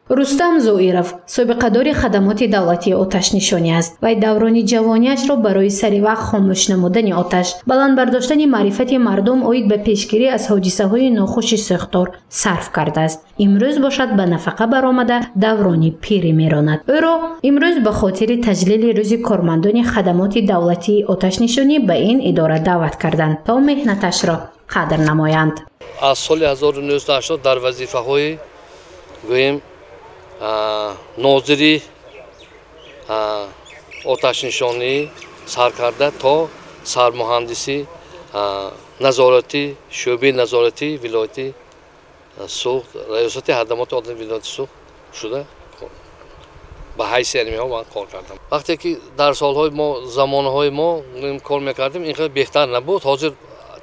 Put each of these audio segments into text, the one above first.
рустам зоиров собиқадори хадамоти давлатии оташнишонӣ аст. вай даврони ҷавониашро барои сари вақт хомӯш намудани оташ, баландбардоштани маърифати мардум оид ба пешгирӣ аз ҳодисаҳои нохуши сӯхтор сарф кардааст. имрӯз бошад ба нафақа баромада даврони пирӣ меронад. ӯро имрӯз ба хотири таҷлили рӯзи кормандони хадамоти давлатии оташнишонӣ ба ин идора даъват карданд то меҳнаташро қадр намоянд. аз соли 1980 дар вазифаҳои гӯем нозири оташнишонӣ сар карда то сармуҳандиси назорати шӯъбаи назорати вилояти суғд раёсати хадамоти одамӣ вилояти суғд шуда ба ҳайси алимиҳо ман кор кардам. вақте ки дар солҳои мо замонаҳои мо кор мекардем инқадр беҳтар набуд. ҳозир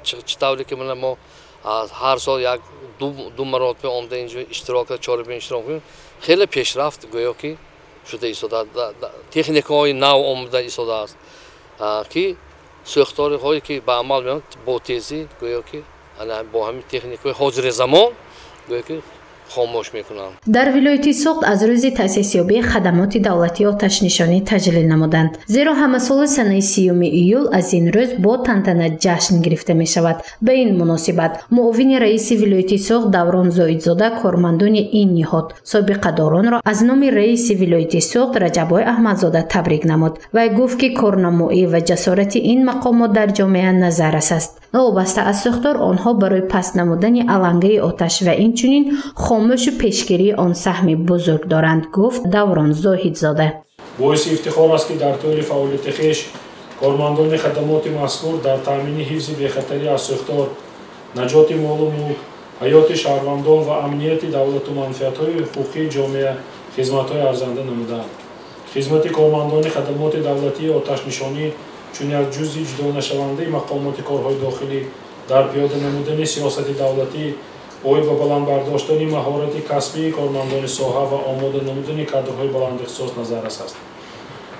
чӣ тавре ки мо ҳар сол як ду маротиба омда инҷо иштирок чорабин иштирок кунем, хеле пешрафт гӯё ки шуда истода, техникаҳои нав омада истодааст ки сӯхториҳое ки ба амал меоянд бо тезӣ гӯё ки бо ҳамин техникаҳои ҳозири замон гӯё ки خاموش میکنم. در ولایت سوخت از روز تأسیسیابی خدمات دولتی آتش‌نشانی تجلیل نمودند. زیرا همسال سنه 30 ایول از این روز با تنتنه جشن گرفته می شود. به این مناسبت معاون رئیس ولایت سوخت دوران زاهدزاده کارمندان این نهاد سابقه‌داران را از نام رئیس ولایت سوخت رجب‌آقای احمدزاده تبریک نمود و گفت که کارنمایی و جسارت این مقامات در جامعه نظررس است. وابسته از ساختار آنها برای پس نمودن علنگه آتش و اینچنین خاموش و پیشگیری آن سهم بزرگ دارند، گفت دوران زاهدزاده. باعث افتخار است که در طول فعالیت خویش کارمندان خدمات مذکور در تامین حفظ بی‌خطری از ساختار، نجات مال و ملک، حیات شهروندان و امنیت دولت و منفعت‌های حقوقی جامعه خدمت‌های ارزنده نمودند. خدمت کارمندان خدمات دولتی آتش‌نشانی چون یک جزء جدا نشونده مقامات کارهای داخلی در پیاده نمودن سیاست دولتی باید به بلند برداشتن مهارت کسبی کارمندان ساحه و آماده نمودن کادرهای بلند اختصاص نظررس است.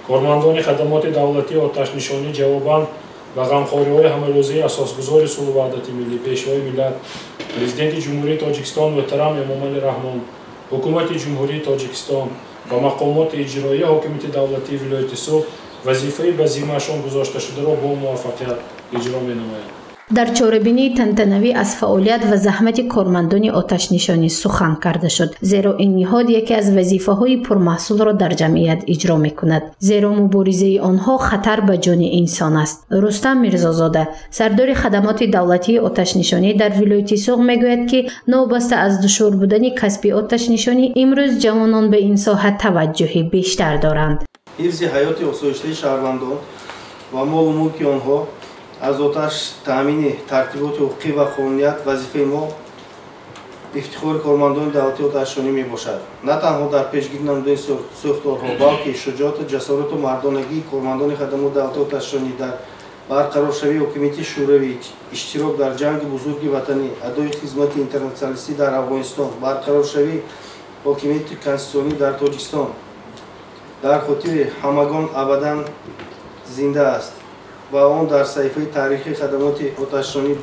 کارمندان خدمات دولتی آتش‌نشانی جواباً به غمخوری‌های همه‌روزه اساسگزار صلح و وحدت ملی پیشوای ملت پرزیدنت جمهوری تاجیکستان محترم امامعلی رحمان، حکومت جمهوری تاجیکستان و مقامات اجرایی حاکمیت دولتی ولایت سوخت وظیفه به ذمه‌شان گذاشته شده را با موفقیت اجرا می‌نمایند. در چاره‌بینی تنتنوی از فعالیت و زحمت کارمندان آتش‌نشانی سخن کرده شد، زیرا این نهاد یکی از وظیفه‌های پرمحصول را در جمعیت اجرا می‌کند، زیرا مبارزه آنها خطر به جان انسان است. رستم میرزازاده سردار خدمات دولتی آتش‌نشانی در ولایت سوخت میگوید که نوبسته از دشوار بودن کسب آتش‌نشانی امروز جوانان به این ساحه توجه بیشتر دارند. حفظ حیات آسایشته شهروندان و مال و ملک آنها از آتش تامین ترتیبات حقوقی و قانونیت وظیفه ما افتخار کارمندان دولتی آتش‌نشانی می باشد. نه تنها در پیشگیری نمودن ساختارها بلکه شجاعت و جسارت و مردانگی کارمندان خدمات دولتی آتش‌نشانی در برقرار شوی حاکمیت شوروی، اشتراک در جنگ بزرگ وطنی، ادای خدمت اینترنشنالیستی در افغانستان، برقرار شوی حاکمیت کنستیتوسیونی در تاجیکستان در خاطر همگان ابداً زنده است و آن در صحیفه تاریخی خدمات آتش‌نشانی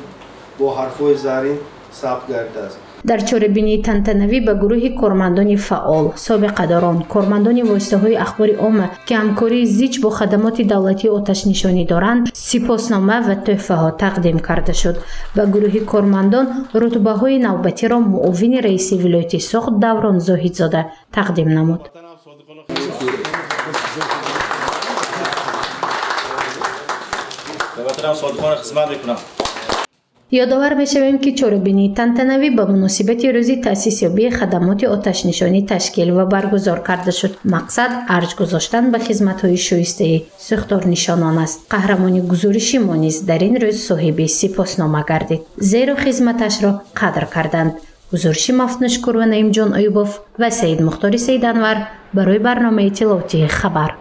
با حرف‌های زرین ثبت گردیده است. در چاره‌بینی تنتنوی به گروه کارمندان فعال، سابقه‌داران، کارمندان واسطه‌های اخبار عامه که همکاری زیچ با خدمات دولتی آتش‌نشانی دارند، سپاسنامه و تحفه‌ها تقدیم کرده شد. به گروه کارمندان رتبه‌های نوبتی را معاون رئیس ولایت سوخت دوران زاهدزاده تقدیم نمود. یادآور می‌شویم که چاره‌بینی تنتنوی به مناسبت روز تأسیسیابی خدمات آتش‌نشانی تشکیل و برگزار کرده شد. مقصد ارج گذاشتن به خدمت‌های شایسته ساختار نشانان است. قهرمانی گزارشی ما نیز در این روز صاحب سپاسنامه گردید، زیرا خدمتش را قدر کردند. گزارشی مفتونش کرو نعیم جان ایوبوف و سید مختاری سید انور برای برنامه اطلاعاتی خبر.